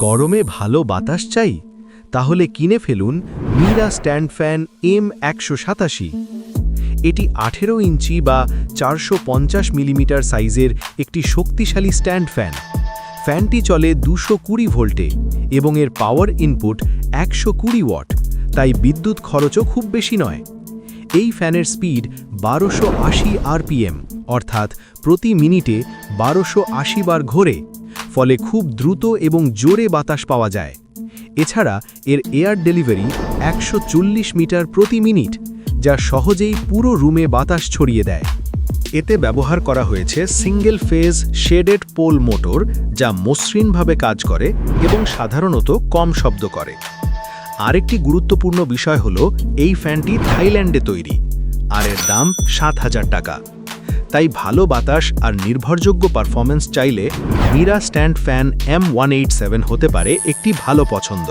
গরমে ভালো বাতাস চাই? তাহলে কিনে ফেলুন মিরা স্ট্যান্ড ফ্যান M187। এটি 18 ইঞ্চি বা 450 মিলিমিটার সাইজের একটি শক্তিশালী স্ট্যান্ড ফ্যান। ফ্যানটি চলে 220 ভোল্টে এবং এর পাওয়ার ইনপুট 120 ওয়াট, তাই বিদ্যুৎ খরচও খুব বেশি নয়। এই ফ্যানের স্পিড 1280 আরপিএম, অর্থাৎ প্রতি মিনিটে 1280 বার ঘোরে, ফলে খুব দ্রুত এবং জোরে বাতাস পাওয়া যায়। এছাড়া এর এয়ার ডেলিভারি 140 মিটার প্রতি মিনিট, যা সহজেই পুরো রুমে বাতাস ছড়িয়ে দেয়। এতে ব্যবহার করা হয়েছে single phase shaded pole motor, যা মসৃণভাবে কাজ করে এবং সাধারণত কম শব্দ করে। আরেকটি গুরুত্বপূর্ণ বিষয় হল এই ফ্যানটি থাইল্যান্ডে তৈরি, আর এর দাম 7000 টাকা। তাই ভালো বাতাস আর নির্ভরযোগ্য পারফরম্যান্স চাইলে মিরা স্ট্যান্ড ফ্যান M187 হতে পারে একটি ভালো পছন্দ।